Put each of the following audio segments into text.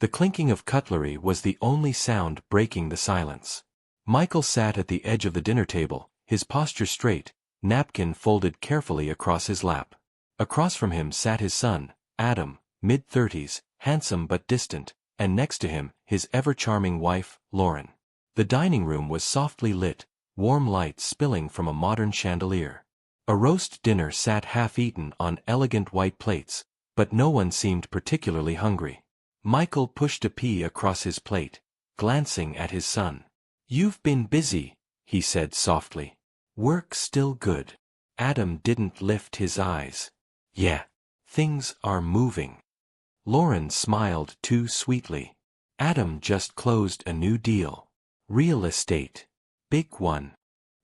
The clinking of cutlery was the only sound breaking the silence. Michael sat at the edge of the dinner table, his posture straight, napkin folded carefully across his lap. Across from him sat his son, Adam, mid-30s, handsome but distant, and next to him, his ever-charming wife, Lauren. The dining room was softly lit, warm light spilling from a modern chandelier. A roast dinner sat half-eaten on elegant white plates, but no one seemed particularly hungry. Michael pushed a pea across his plate, glancing at his son. "You've been busy," he said softly. "Work still good?" Adam didn't lift his eyes. "Yeah. Things are moving." Lauren smiled too sweetly. "Adam just closed a new deal. Real estate. Big one."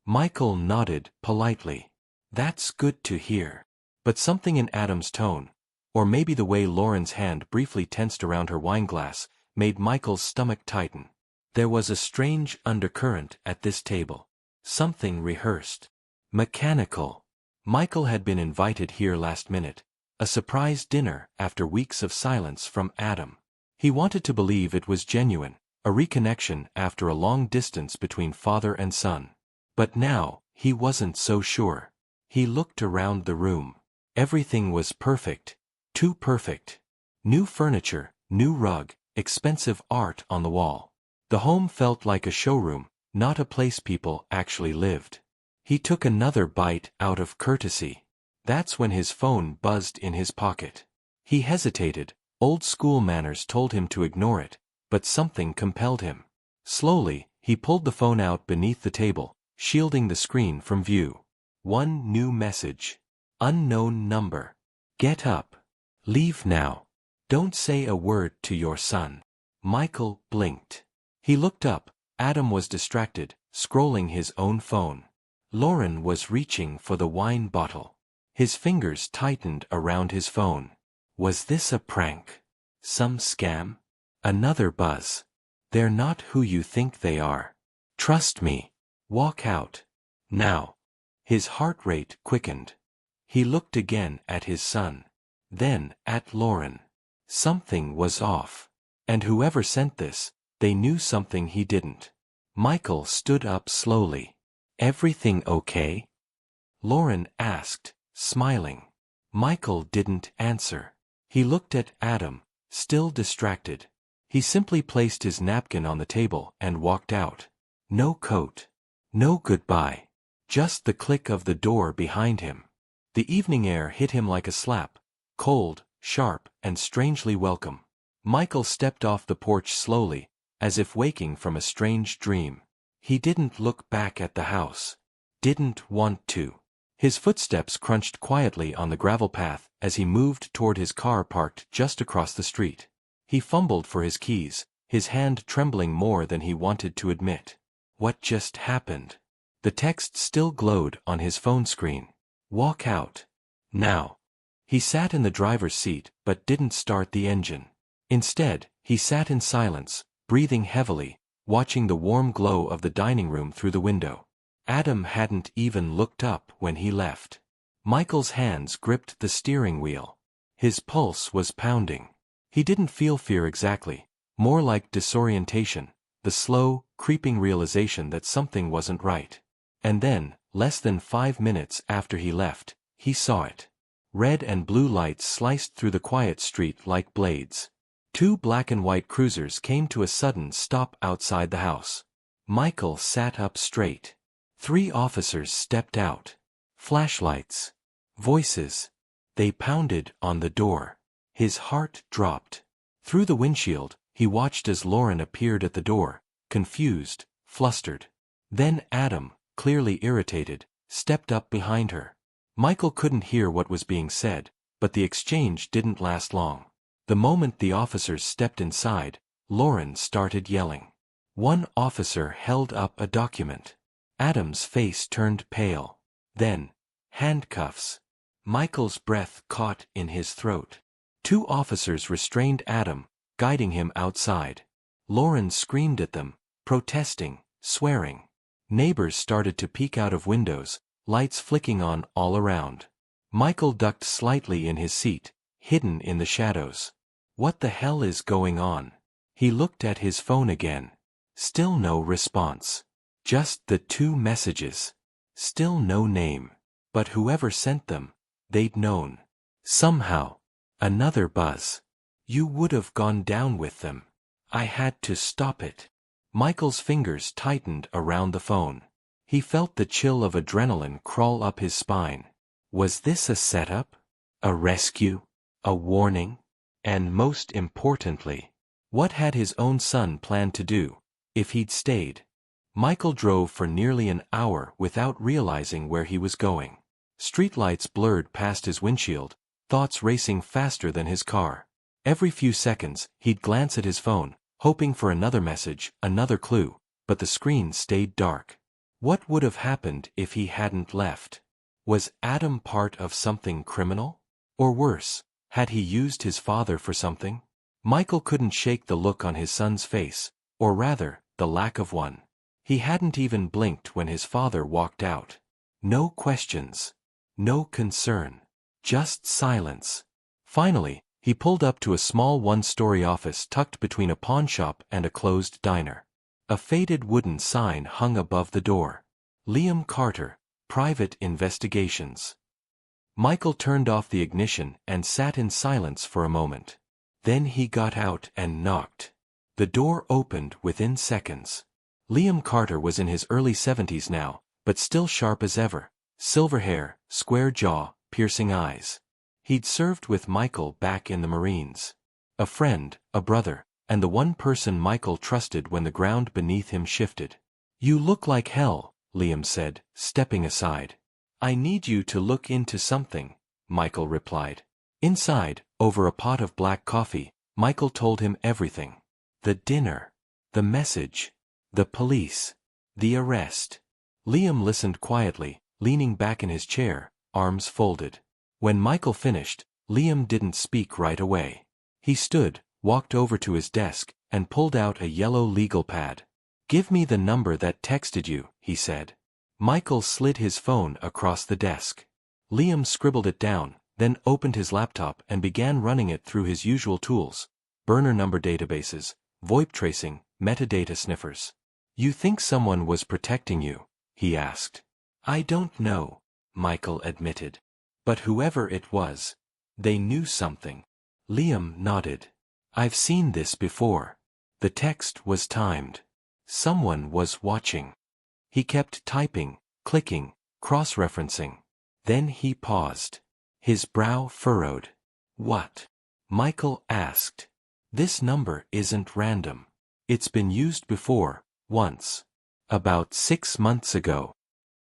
Michael nodded politely. "That's good to hear." But something in Adam's tone, or maybe the way Lauren's hand briefly tensed around her wineglass, made Michael's stomach tighten. There was a strange undercurrent at this table. Something rehearsed. Mechanical. Michael had been invited here last minute, a surprise dinner after weeks of silence from Adam. He wanted to believe it was genuine, a reconnection after a long distance between father and son. But now, he wasn't so sure. He looked around the room. Everything was perfect. Too perfect. New furniture, new rug, expensive art on the wall. The home felt like a showroom, not a place people actually lived. He took another bite out of courtesy. That's when his phone buzzed in his pocket. He hesitated. Old school manners told him to ignore it, but something compelled him. Slowly, he pulled the phone out beneath the table, shielding the screen from view. One new message. Unknown number. "Get up. Leave now. Don't say a word to your son." Michael blinked. He looked up. Adam was distracted, scrolling his own phone. Lauren was reaching for the wine bottle. His fingers tightened around his phone. Was this a prank? Some scam? Another buzz. "They're not who you think they are. Trust me. Walk out. Now." His heart rate quickened. He looked again at his son. Then at Lauren. Something was off. And whoever sent this, they knew something he didn't. Michael stood up slowly. "Everything okay?" Lauren asked, smiling. Michael didn't answer. He looked at Adam, still distracted. He simply placed his napkin on the table and walked out. No coat. No goodbye. Just the click of the door behind him. The evening air hit him like a slap, cold, sharp, and strangely welcome. Michael stepped off the porch slowly, as if waking from a strange dream. He didn't look back at the house. Didn't want to. His footsteps crunched quietly on the gravel path as he moved toward his car parked just across the street. He fumbled for his keys, his hand trembling more than he wanted to admit. What just happened? The text still glowed on his phone screen. Walk out. Now. He sat in the driver's seat but didn't start the engine. Instead, he sat in silence, breathing heavily, watching the warm glow of the dining room through the window. Adam hadn't even looked up when he left. Michael's hands gripped the steering wheel. His pulse was pounding. He didn't feel fear exactly, more like disorientation, the slow, creeping realization that something wasn't right. And then, less than 5 minutes after he left, he saw it. Red and blue lights sliced through the quiet street like blades. 2 black and white cruisers came to a sudden stop outside the house. Michael sat up straight. 3 officers stepped out. Flashlights. Voices. They pounded on the door. His heart dropped. Through the windshield, he watched as Lauren appeared at the door, confused, flustered. Then Adam, clearly irritated, stepped up behind her. Michael couldn't hear what was being said, but the exchange didn't last long. The moment the officers stepped inside, Lauren started yelling. One officer held up a document. Adam's face turned pale. Then, handcuffs. Michael's breath caught in his throat. 2 officers restrained Adam, guiding him outside. Lauren screamed at them, protesting, swearing. Neighbors started to peek out of windows, lights flicking on all around. Michael ducked slightly in his seat, hidden in the shadows. What the hell is going on? He looked at his phone again. Still no response. Just the 2 messages. Still no name. But whoever sent them, they'd known. Somehow. Another buzz. You would have gone down with them. I had to stop it. Michael's fingers tightened around the phone. He felt the chill of adrenaline crawl up his spine. Was this a setup? A rescue? A warning? And most importantly, what had his own son planned to do, if he'd stayed? Michael drove for nearly an hour without realizing where he was going. Streetlights blurred past his windshield, thoughts racing faster than his car. Every few seconds, he'd glance at his phone, hoping for another message, another clue, but the screen stayed dark. What would have happened if he hadn't left? Was Adam part of something criminal? Or worse, had he used his father for something? Michael couldn't shake the look on his son's face, or rather, the lack of one. He hadn't even blinked when his father walked out. No questions. No concern. Just silence. Finally, he pulled up to a small one-story office tucked between a pawnshop and a closed diner. A faded wooden sign hung above the door. Liam Carter, Private Investigations. Michael turned off the ignition and sat in silence for a moment. Then he got out and knocked. The door opened within seconds. Liam Carter was in his early 70s now, but still sharp as ever. Silver hair, square jaw, piercing eyes. He'd served with Michael back in the Marines. A friend, a brother, and the one person Michael trusted when the ground beneath him shifted. "You look like hell," Liam said, stepping aside. "I need you to look into something," Michael replied. Inside, over a pot of black coffee, Michael told him everything. The dinner. The message. The police. The arrest. Liam listened quietly, leaning back in his chair, arms folded. When Michael finished, Liam didn't speak right away. He stood, walked over to his desk, and pulled out a yellow legal pad. "Give me the number that texted you," he said. Michael slid his phone across the desk. Liam scribbled it down, then opened his laptop and began running it through his usual tools: burner number databases, VoIP tracing, metadata sniffers. "You think someone was protecting you?" he asked. "I don't know," Michael admitted. "But whoever it was, they knew something." Liam nodded. "I've seen this before." The text was timed. Someone was watching. He kept typing, clicking, cross-referencing. Then he paused. His brow furrowed. "What?" Michael asked. "This number isn't random. It's been used before, once. About 6 months ago."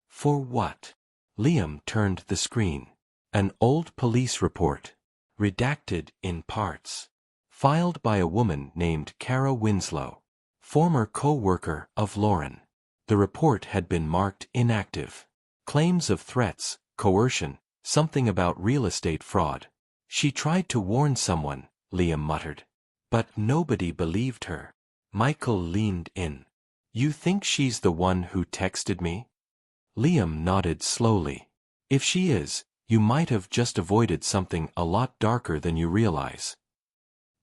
"For what?" Liam turned the screen. An old police report. Redacted in parts. Filed by a woman named Kara Winslow. Former co-worker of Lauren. The report had been marked inactive. Claims of threats, coercion, something about real estate fraud. "She tried to warn someone," Liam muttered. "But nobody believed her." Michael leaned in. "You think she's the one who texted me?" Liam nodded slowly. "If she is, you might have just avoided something a lot darker than you realize."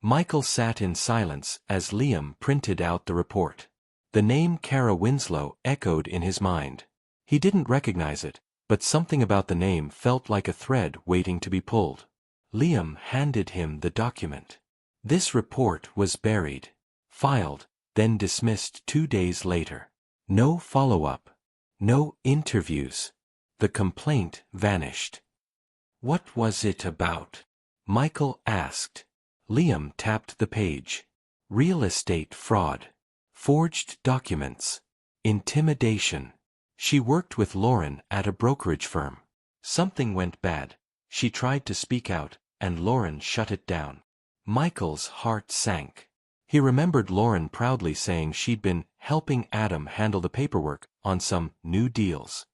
Michael sat in silence as Liam printed out the report. The name Kara Winslow echoed in his mind. He didn't recognize it, but something about the name felt like a thread waiting to be pulled. Liam handed him the document. This report was buried. Filed, then dismissed 2 days later. No follow-up. No interviews. The complaint vanished. "What was it about?" Michael asked. Liam tapped the page. Real estate fraud. Forged documents. Intimidation. She worked with Lauren at a brokerage firm. Something went bad. She tried to speak out, and Lauren shut it down. Michael's heart sank. He remembered Lauren proudly saying she'd been helping Adam handle the paperwork on some new deals.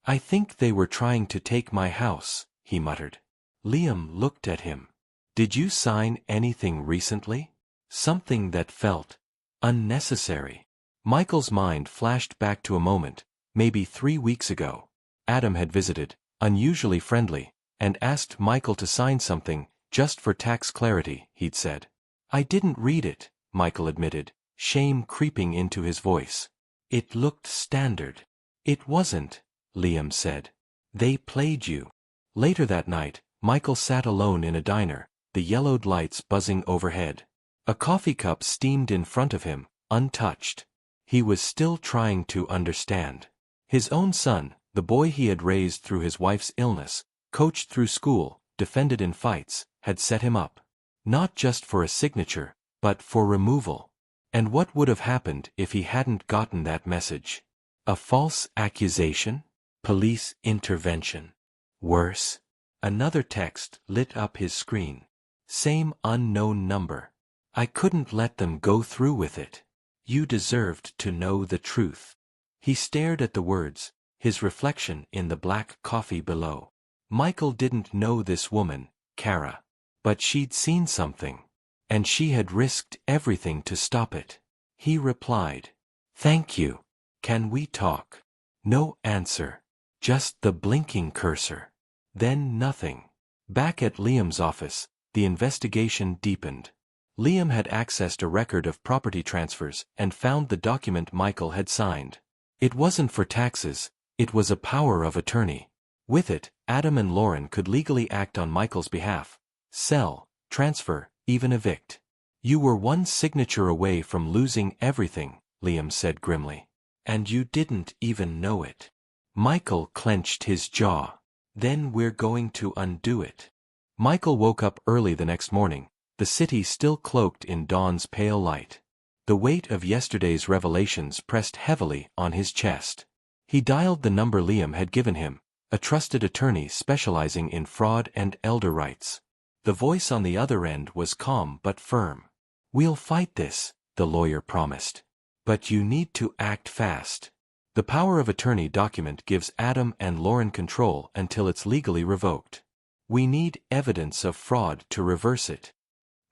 "I think they were trying to take my house," he muttered. Liam looked at him. "Did you sign anything recently? Something that felt unnecessary?" Michael's mind flashed back to a moment, maybe 3 weeks ago. Adam had visited, unusually friendly, and asked Michael to sign something, just for tax clarity, he'd said. "I didn't read it," Michael admitted, shame creeping into his voice. It looked standard. It wasn't, Liam said. They played you. Later that night, Michael sat alone in a diner, the yellowed lights buzzing overhead. A coffee cup steamed in front of him, untouched. He was still trying to understand. His own son, the boy he had raised through his wife's illness, coached through school, defended in fights, had set him up. Not just for a signature, but for removal. And what would have happened if he hadn't gotten that message? A false accusation? Police intervention? Worse? Another text lit up his screen. Same unknown number. I couldn't let them go through with it. You deserved to know the truth. He stared at the words, his reflection in the black coffee below. Michael didn't know this woman, Kara. But she'd seen something. And she had risked everything to stop it. He replied, "Thank you. Can we talk?" No answer. Just the blinking cursor. Then nothing. Back at Liam's office, the investigation deepened. Liam had accessed a record of property transfers and found the document Michael had signed. It wasn't for taxes, it was a power of attorney. With it, Adam and Lauren could legally act on Michael's behalf. Sell, transfer, even evict. You were one signature away from losing everything, Liam said grimly. And you didn't even know it. Michael clenched his jaw. Then we're going to undo it. Michael woke up early the next morning, the city still cloaked in dawn's pale light. The weight of yesterday's revelations pressed heavily on his chest. He dialed the number Liam had given him, a trusted attorney specializing in fraud and elder rights. The voice on the other end was calm but firm. "We'll fight this," the lawyer promised. "But you need to act fast. The power of attorney document gives Adam and Lauren control until it's legally revoked. We need evidence of fraud to reverse it."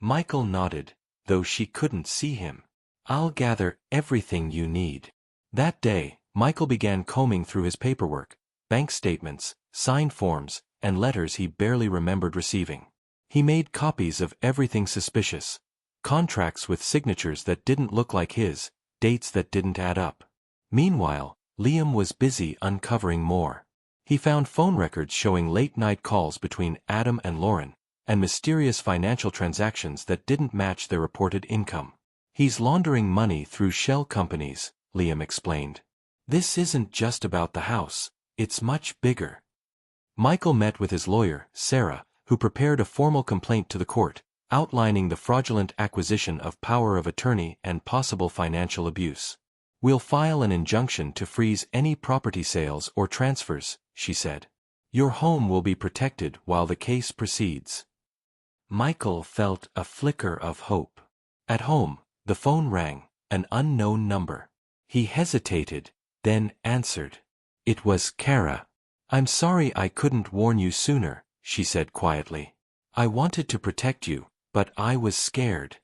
Michael nodded, though she couldn't see him. "I'll gather everything you need." That day, Michael began combing through his paperwork, bank statements, signed forms, and letters he barely remembered receiving. He made copies of everything suspicious. Contracts with signatures that didn't look like his, dates that didn't add up. Meanwhile, Liam was busy uncovering more. He found phone records showing late-night calls between Adam and Lauren, and mysterious financial transactions that didn't match their reported income. "He's laundering money through shell companies," Liam explained. "This isn't just about the house, it's much bigger." Michael met with his lawyer, Sarah, who prepared a formal complaint to the court, outlining the fraudulent acquisition of power of attorney and possible financial abuse. "We'll file an injunction to freeze any property sales or transfers," she said. "Your home will be protected while the case proceeds." Michael felt a flicker of hope. At home, the phone rang, an unknown number. He hesitated, then answered. It was Kara. "I'm sorry I couldn't warn you sooner," she said quietly. "I wanted to protect you, but I was scared."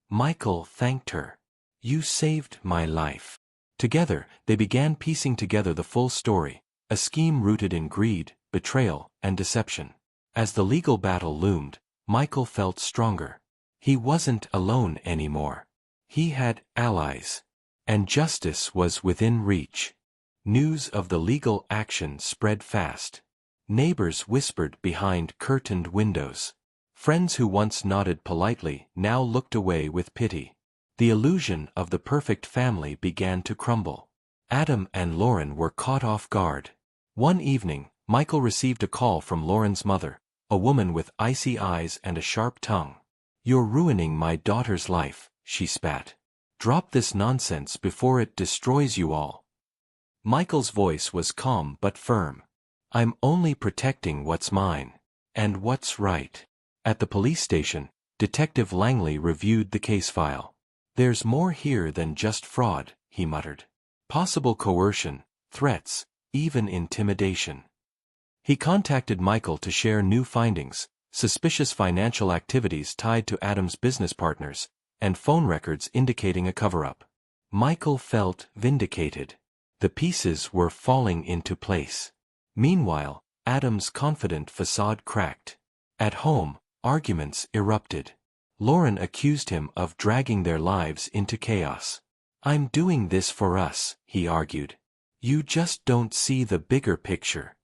Michael thanked her. "You saved my life." Together, they began piecing together the full story, a scheme rooted in greed, betrayal, and deception. As the legal battle loomed, Michael felt stronger. He wasn't alone anymore. He had allies. And justice was within reach. News of the legal action spread fast. Neighbors whispered behind curtained windows. Friends who once nodded politely now looked away with pity. The illusion of the perfect family began to crumble. Adam and Lauren were caught off guard. One evening, Michael received a call from Lauren's mother, a woman with icy eyes and a sharp tongue. "You're ruining my daughter's life," she spat. "Drop this nonsense before it destroys you all." Michael's voice was calm but firm. "I'm only protecting what's mine. And what's right." At the police station, Detective Langley reviewed the case file. "There's more here than just fraud," he muttered. "Possible coercion, threats, even intimidation." He contacted Michael to share new findings, suspicious financial activities tied to Adam's business partners, and phone records indicating a cover-up. Michael felt vindicated. The pieces were falling into place. Meanwhile, Adam's confident facade cracked. At home, arguments erupted. Lauren accused him of dragging their lives into chaos. "I'm doing this for us," he argued. "You just don't see the bigger picture."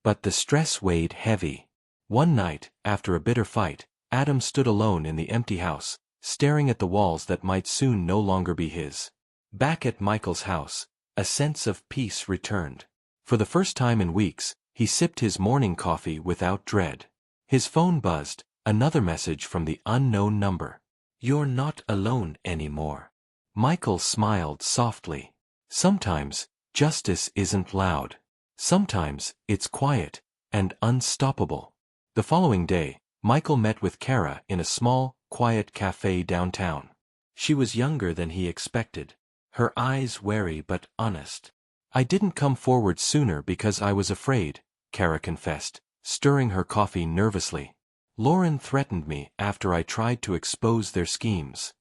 But the stress weighed heavy. One night, after a bitter fight, Adam stood alone in the empty house, staring at the walls that might soon no longer be his. Back at Michael's house, a sense of peace returned. For the first time in weeks, he sipped his morning coffee without dread. His phone buzzed, another message from the unknown number. "You're not alone anymore." Michael smiled softly. Sometimes, justice isn't loud. Sometimes, it's quiet and unstoppable. The following day, Michael met with Kara in a small, quiet cafe downtown. She was younger than he expected, her eyes wary but honest. "I didn't come forward sooner because I was afraid," Kara confessed, stirring her coffee nervously. "Lauren threatened me after I tried to expose their schemes."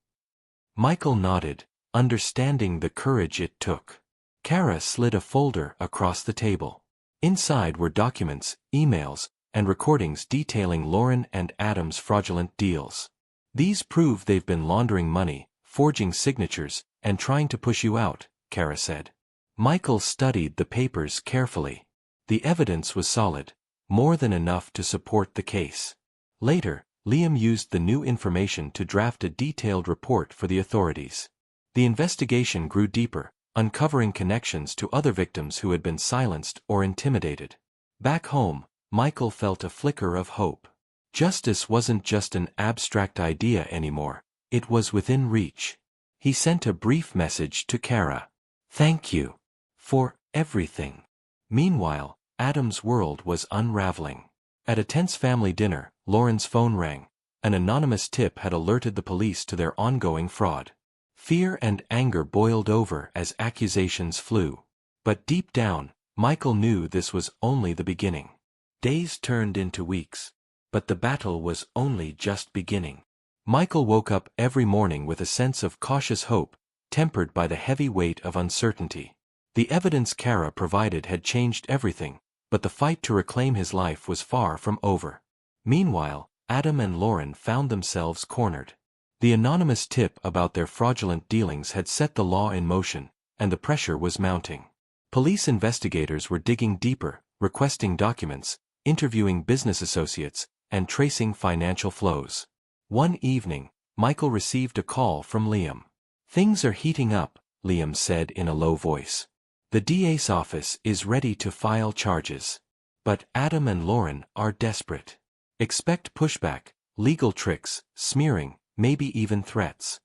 Michael nodded, understanding the courage it took. Kara slid a folder across the table. Inside were documents, emails, and recordings detailing Lauren and Adam's fraudulent deals. "These prove they've been laundering money, forging signatures, and trying to push you out," Kara said. Michael studied the papers carefully. The evidence was solid, more than enough to support the case. Later, Liam used the new information to draft a detailed report for the authorities. The investigation grew deeper, uncovering connections to other victims who had been silenced or intimidated. Back home, Michael felt a flicker of hope. Justice wasn't just an abstract idea anymore, it was within reach. He sent a brief message to Kara. "Thank you for everything." Meanwhile, Adam's world was unraveling. At a tense family dinner, Lauren's phone rang. An anonymous tip had alerted the police to their ongoing fraud. Fear and anger boiled over as accusations flew. But deep down, Michael knew this was only the beginning. Days turned into weeks. But the battle was only just beginning. Michael woke up every morning with a sense of cautious hope, tempered by the heavy weight of uncertainty. The evidence Kara provided had changed everything, but the fight to reclaim his life was far from over. Meanwhile, Adam and Lauren found themselves cornered. The anonymous tip about their fraudulent dealings had set the law in motion, and the pressure was mounting. Police investigators were digging deeper, requesting documents, interviewing business associates, and tracing financial flows. One evening, Michael received a call from Liam. "Things are heating up," Liam said in a low voice. "The DA's office is ready to file charges. But Adam and Lauren are desperate. Expect pushback, legal tricks, smearing, maybe even threats."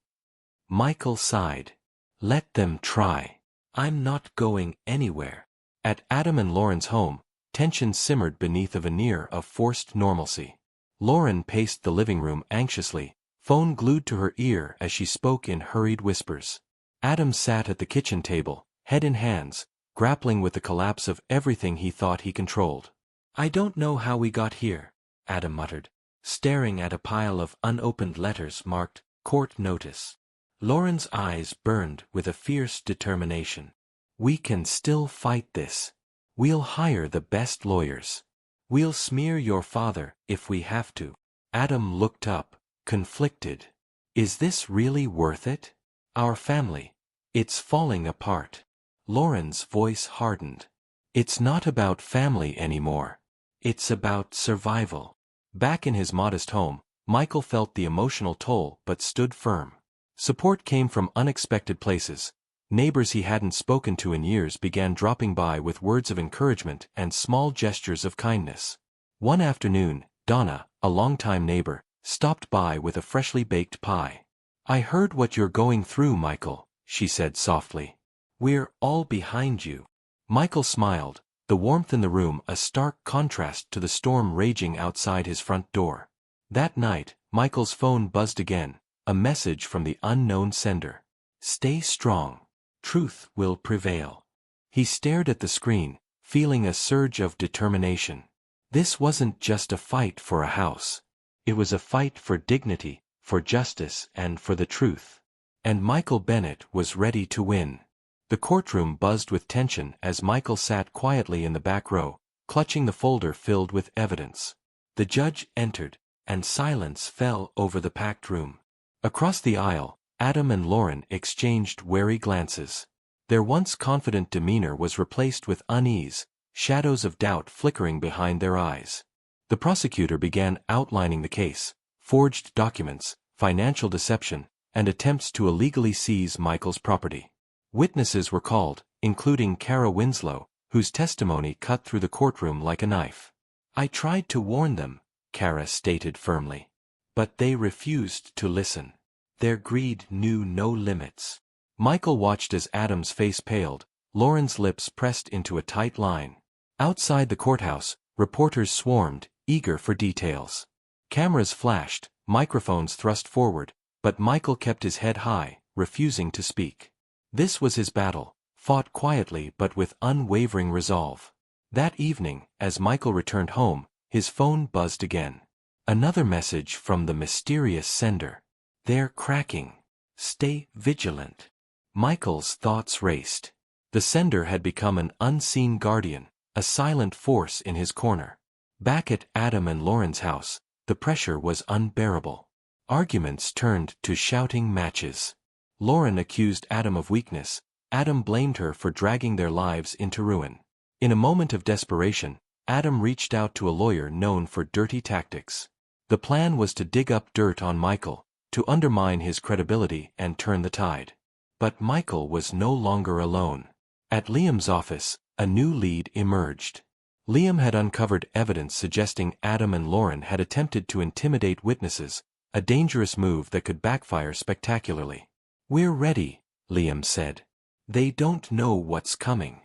Michael sighed. "Let them try. I'm not going anywhere." At Adam and Lauren's home, tension simmered beneath a veneer of forced normalcy. Lauren paced the living room anxiously, phone glued to her ear as she spoke in hurried whispers. Adam sat at the kitchen table, head in hands, grappling with the collapse of everything he thought he controlled. "I don't know how we got here," Adam muttered, staring at a pile of unopened letters marked, "Court Notice." Lauren's eyes burned with a fierce determination. "We can still fight this. We'll hire the best lawyers. We'll smear your father, if we have to." Adam looked up, conflicted. "Is this really worth it? Our family. It's falling apart." Lauren's voice hardened. "It's not about family anymore. It's about survival." Back in his modest home, Michael felt the emotional toll but stood firm. Support came from unexpected places. Neighbors he hadn't spoken to in years began dropping by with words of encouragement and small gestures of kindness. One afternoon, Donna, a longtime neighbor, stopped by with a freshly baked pie. "I heard what you're going through, Michael," she said softly. "We're all behind you." Michael smiled, the warmth in the room a stark contrast to the storm raging outside his front door. That night, Michael's phone buzzed again, a message from the unknown sender. "Stay strong. Truth will prevail." He stared at the screen, feeling a surge of determination. This wasn't just a fight for a house. It was a fight for dignity, for justice, and for the truth. And Michael Bennett was ready to win. The courtroom buzzed with tension as Michael sat quietly in the back row, clutching the folder filled with evidence. The judge entered, and silence fell over the packed room. Across the aisle, Adam and Lauren exchanged wary glances. Their once confident demeanor was replaced with unease, shadows of doubt flickering behind their eyes. The prosecutor began outlining the case: forged documents, financial deception, and attempts to illegally seize Michael's property. Witnesses were called, including Kara Winslow, whose testimony cut through the courtroom like a knife. "I tried to warn them," Kara stated firmly. "But they refused to listen. Their greed knew no limits." Michael watched as Adam's face paled, Lauren's lips pressed into a tight line. Outside the courthouse, reporters swarmed, eager for details. Cameras flashed, microphones thrust forward, but Michael kept his head high, refusing to speak. This was his battle, fought quietly but with unwavering resolve. That evening, as Michael returned home, his phone buzzed again. Another message from the mysterious sender. "They're cracking. Stay vigilant." Michael's thoughts raced. The sender had become an unseen guardian, a silent force in his corner. Back at Adam and Lauren's house, the pressure was unbearable. Arguments turned to shouting matches. Lauren accused Adam of weakness. Adam blamed her for dragging their lives into ruin. In a moment of desperation, Adam reached out to a lawyer known for dirty tactics. The plan was to dig up dirt on Michael, to undermine his credibility and turn the tide. But Michael was no longer alone. At Liam's office, a new lead emerged. Liam had uncovered evidence suggesting Adam and Lauren had attempted to intimidate witnesses, a dangerous move that could backfire spectacularly. "We're ready," Liam said. "They don't know what's coming."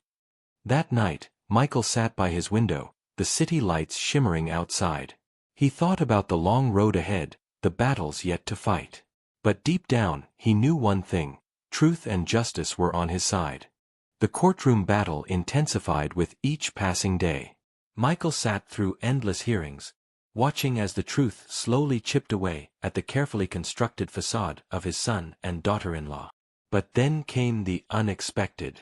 That night, Michael sat by his window, the city lights shimmering outside. He thought about the long road ahead, the battles yet to fight. But deep down, he knew one thing: truth and justice were on his side. The courtroom battle intensified with each passing day. Michael sat through endless hearings, watching as the truth slowly chipped away at the carefully constructed facade of his son and daughter-in-law. But then came the unexpected.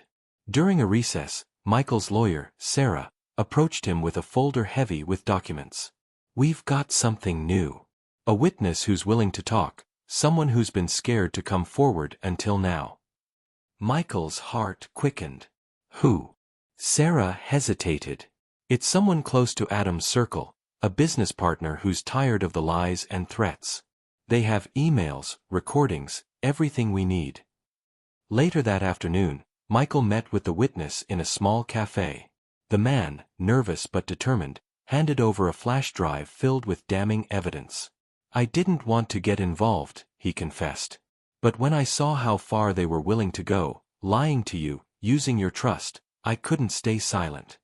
During a recess, Michael's lawyer, Sarah, approached him with a folder heavy with documents. "We've got something new. A witness who's willing to talk, someone who's been scared to come forward until now." Michael's heart quickened. "Who?" Sarah hesitated. "It's someone close to Adam's circle, a business partner who's tired of the lies and threats. They have emails, recordings, everything we need." Later that afternoon, Michael met with the witness in a small cafe. The man, nervous but determined, handed over a flash drive filled with damning evidence. "I didn't want to get involved," he confessed. "But when I saw how far they were willing to go, lying to you, using your trust, I couldn't stay silent."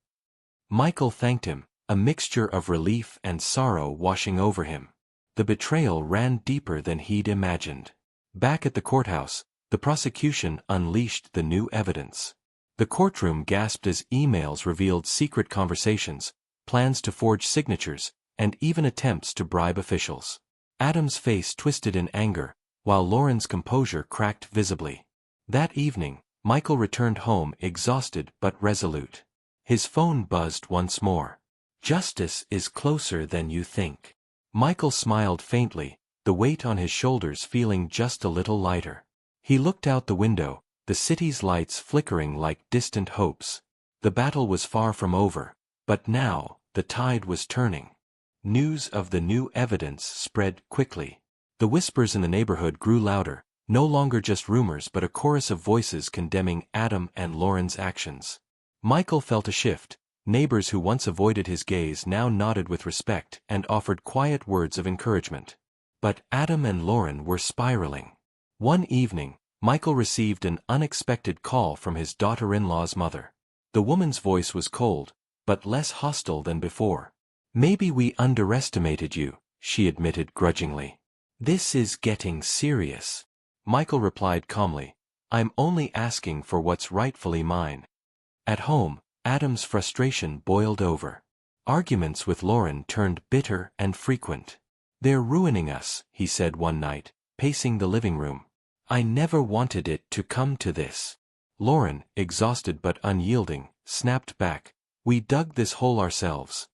Michael thanked him, a mixture of relief and sorrow washing over him. The betrayal ran deeper than he'd imagined. Back at the courthouse, the prosecution unleashed the new evidence. The courtroom gasped as emails revealed secret conversations, plans to forge signatures, and even attempts to bribe officials. Adam's face twisted in anger, while Lauren's composure cracked visibly. That evening, Michael returned home exhausted but resolute. His phone buzzed once more. "Justice is closer than you think." Michael smiled faintly, the weight on his shoulders feeling just a little lighter. He looked out the window, the city's lights flickering like distant hopes. The battle was far from over, but now, the tide was turning. News of the new evidence spread quickly. The whispers in the neighborhood grew louder, no longer just rumors but a chorus of voices condemning Adam and Lauren's actions. Michael felt a shift. Neighbors who once avoided his gaze now nodded with respect and offered quiet words of encouragement. But Adam and Lauren were spiraling. One evening, Michael received an unexpected call from his daughter-in-law's mother. The woman's voice was cold, but less hostile than before. "Maybe we underestimated you," she admitted grudgingly. "This is getting serious." Michael replied calmly, "I'm only asking for what's rightfully mine." At home, Adam's frustration boiled over. Arguments with Lauren turned bitter and frequent. "They're ruining us," he said one night, pacing the living room. "I never wanted it to come to this." Lauren, exhausted but unyielding, snapped back, "We dug this hole ourselves."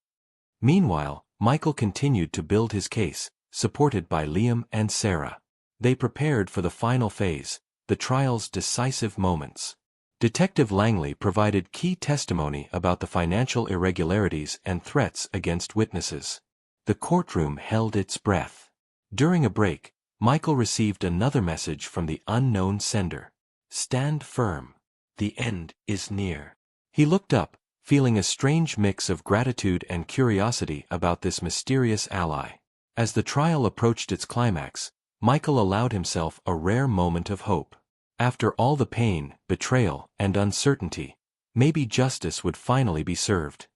Meanwhile, Michael continued to build his case, supported by Liam and Sarah. They prepared for the final phase, the trial's decisive moments. Detective Langley provided key testimony about the financial irregularities and threats against witnesses. The courtroom held its breath. During a break, Michael received another message from the unknown sender. "Stand firm. The end is near." He looked up, feeling a strange mix of gratitude and curiosity about this mysterious ally. As the trial approached its climax, Michael allowed himself a rare moment of hope. After all the pain, betrayal, and uncertainty, maybe justice would finally be served.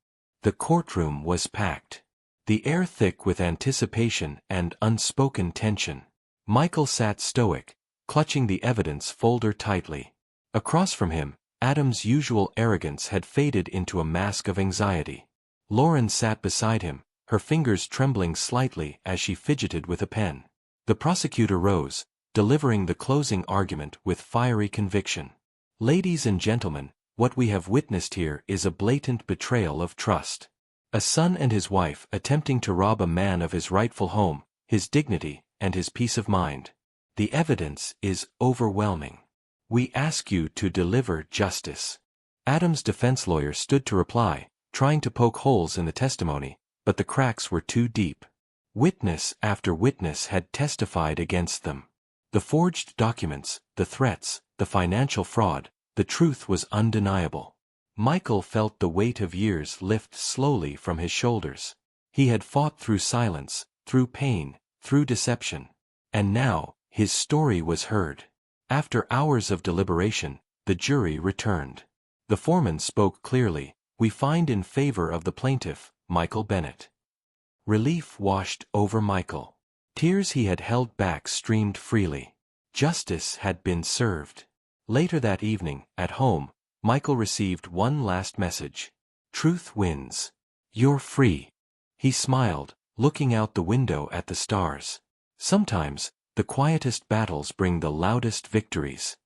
The courtroom was packed. The air thick with anticipation and unspoken tension. Michael sat stoic, clutching the evidence folder tightly. Across from him, Adam's usual arrogance had faded into a mask of anxiety. Lauren sat beside him, her fingers trembling slightly as she fidgeted with a pen. The prosecutor rose, delivering the closing argument with fiery conviction. "Ladies and gentlemen, what we have witnessed here is a blatant betrayal of trust. A son and his wife attempting to rob a man of his rightful home, his dignity, and his peace of mind. The evidence is overwhelming. We ask you to deliver justice." Adam's defense lawyer stood to reply, trying to poke holes in the testimony, but the cracks were too deep. Witness after witness had testified against them. The forged documents, the threats, the financial fraud, the truth was undeniable. Michael felt the weight of years lift slowly from his shoulders. He had fought through silence, through pain, through deception. And now, his story was heard. After hours of deliberation, the jury returned. The foreman spoke clearly, "We find in favor of the plaintiff, Michael Bennett." Relief washed over Michael. Tears he had held back streamed freely. Justice had been served. Later that evening, at home, Michael received one last message. "Truth wins. You're free." He smiled, looking out the window at the stars. Sometimes, the quietest battles bring the loudest victories.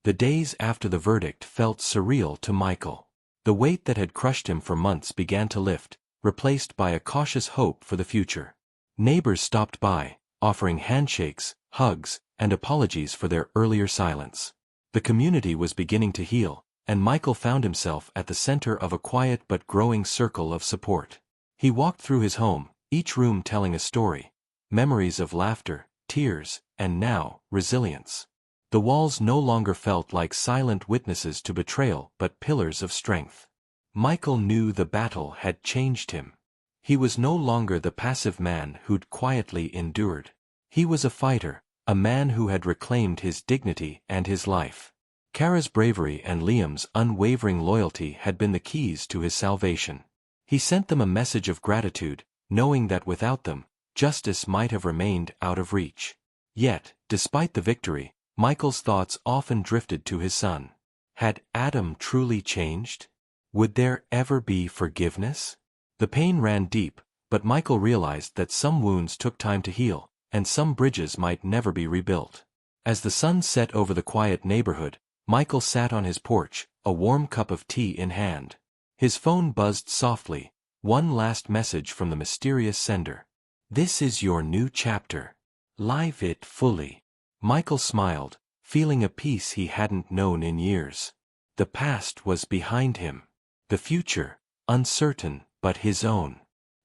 The days after the verdict felt surreal to Michael. The weight that had crushed him for months began to lift, replaced by a cautious hope for the future. Neighbors stopped by, offering handshakes, hugs, and apologies for their earlier silence. The community was beginning to heal, and Michael found himself at the center of a quiet but growing circle of support. He walked through his home, each room telling a story, memories of laughter, tears, and now, resilience. The walls no longer felt like silent witnesses to betrayal but pillars of strength. Michael knew the battle had changed him. He was no longer the passive man who'd quietly endured. He was a fighter, a man who had reclaimed his dignity and his life. Kara's bravery and Liam's unwavering loyalty had been the keys to his salvation. He sent them a message of gratitude, knowing that without them, justice might have remained out of reach. Yet, despite the victory, Michael's thoughts often drifted to his son. Had Adam truly changed? Would there ever be forgiveness? The pain ran deep, but Michael realized that some wounds took time to heal, and some bridges might never be rebuilt. As the sun set over the quiet neighborhood, Michael sat on his porch, a warm cup of tea in hand. His phone buzzed softly, one last message from the mysterious sender. "This is your new chapter. Live it fully." Michael smiled, feeling a peace he hadn't known in years. The past was behind him. The future, uncertain, but his own.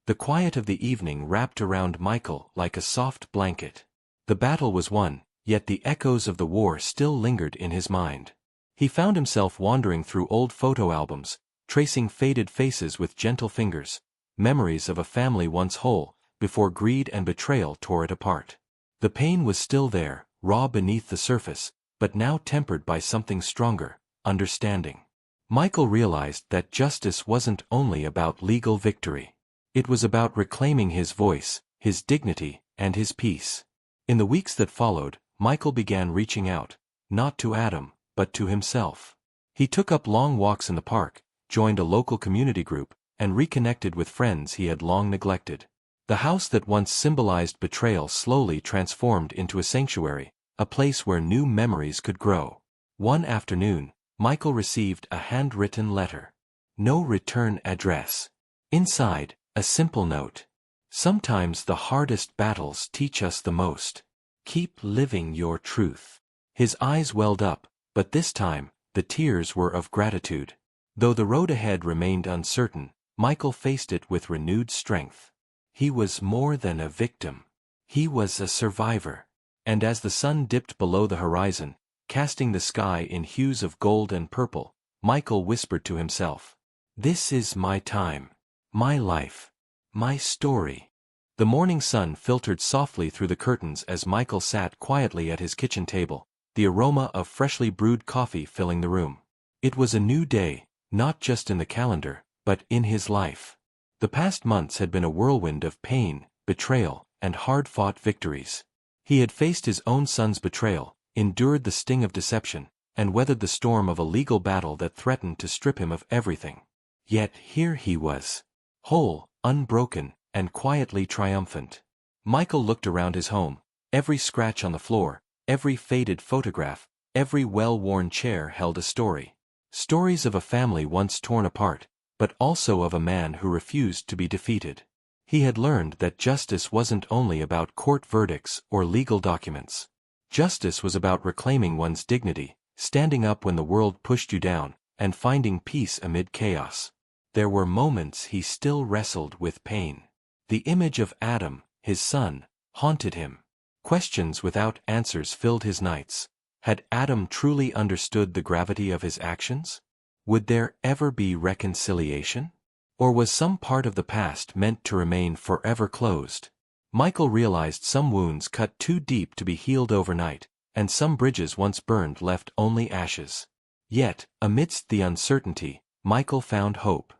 The quiet of the evening wrapped around Michael like a soft blanket. The battle was won, yet the echoes of the war still lingered in his mind. He found himself wandering through old photo albums, tracing faded faces with gentle fingers, memories of a family once whole, before greed and betrayal tore it apart. The pain was still there, raw beneath the surface, but now tempered by something stronger, understanding. Michael realized that justice wasn't only about legal victory. It was about reclaiming his voice, his dignity, and his peace. In the weeks that followed, Michael began reaching out, not to Adam, but to himself. He took up long walks in the park, joined a local community group, and reconnected with friends he had long neglected. The house that once symbolized betrayal slowly transformed into a sanctuary, a place where new memories could grow. One afternoon, Michael received a handwritten letter. No return address. Inside, a simple note. Sometimes the hardest battles teach us the most. Keep living your truth. His eyes welled up, but this time, the tears were of gratitude. Though the road ahead remained uncertain, Michael faced it with renewed strength. He was more than a victim. He was a survivor. And as the sun dipped below the horizon, casting the sky in hues of gold and purple, Michael whispered to himself, "This is my time. My life. My story." The morning sun filtered softly through the curtains as Michael sat quietly at his kitchen table, the aroma of freshly brewed coffee filling the room. It was a new day, not just in the calendar, but in his life. The past months had been a whirlwind of pain, betrayal, and hard-fought victories. He had faced his own son's betrayal, endured the sting of deception, and weathered the storm of a legal battle that threatened to strip him of everything. Yet here he was, whole, unbroken, and quietly triumphant. Michael looked around his home. Every scratch on the floor, every faded photograph, every well-worn chair held a story. Stories of a family once torn apart, but also of a man who refused to be defeated. He had learned that justice wasn't only about court verdicts or legal documents. Justice was about reclaiming one's dignity, standing up when the world pushed you down, and finding peace amid chaos. There were moments he still wrestled with pain. The image of Adam, his son, haunted him. Questions without answers filled his nights. Had Adam truly understood the gravity of his actions? Would there ever be reconciliation? Or was some part of the past meant to remain forever closed? Michael realized some wounds cut too deep to be healed overnight, and some bridges once burned left only ashes. Yet, amidst the uncertainty, Michael found hope.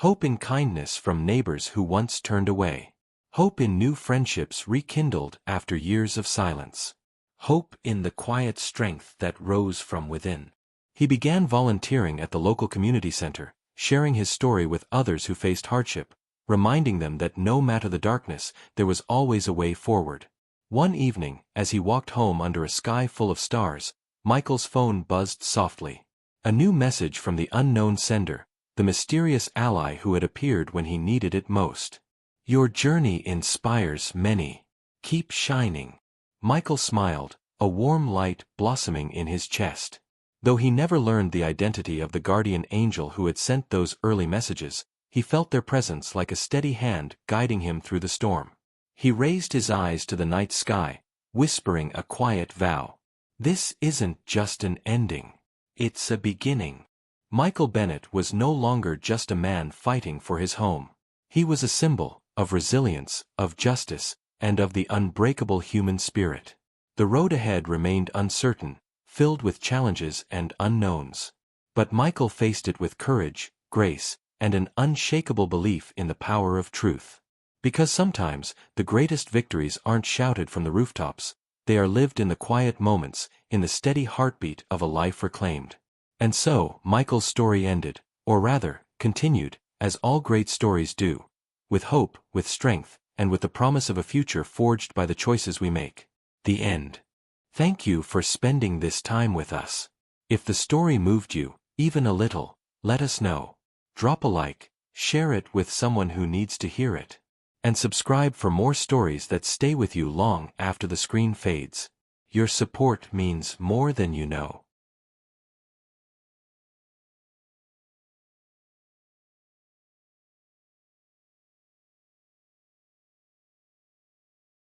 Hope in kindness from neighbors who once turned away. Hope in new friendships rekindled after years of silence. Hope in the quiet strength that rose from within. He began volunteering at the local community center, sharing his story with others who faced hardship, reminding them that no matter the darkness, there was always a way forward. One evening, as he walked home under a sky full of stars, Michael's phone buzzed softly. A new message from the unknown sender, the mysterious ally who had appeared when he needed it most. "Your journey inspires many. Keep shining." Michael smiled, a warm light blossoming in his chest. Though he never learned the identity of the guardian angel who had sent those early messages, he felt their presence like a steady hand guiding him through the storm. He raised his eyes to the night sky, whispering a quiet vow. "This isn't just an ending. It's a beginning." Michael Bennett was no longer just a man fighting for his home. He was a symbol of resilience, of justice, and of the unbreakable human spirit. The road ahead remained uncertain, filled with challenges and unknowns. But Michael faced it with courage, grace, and an unshakable belief in the power of truth. Because sometimes, the greatest victories aren't shouted from the rooftops, they are lived in the quiet moments, in the steady heartbeat of a life reclaimed. And so, Michael's story ended, or rather, continued, as all great stories do. With hope, with strength, and with the promise of a future forged by the choices we make. The end. Thank you for spending this time with us. If the story moved you, even a little, let us know. Drop a like, share it with someone who needs to hear it. And subscribe for more stories that stay with you long after the screen fades. Your support means more than you know.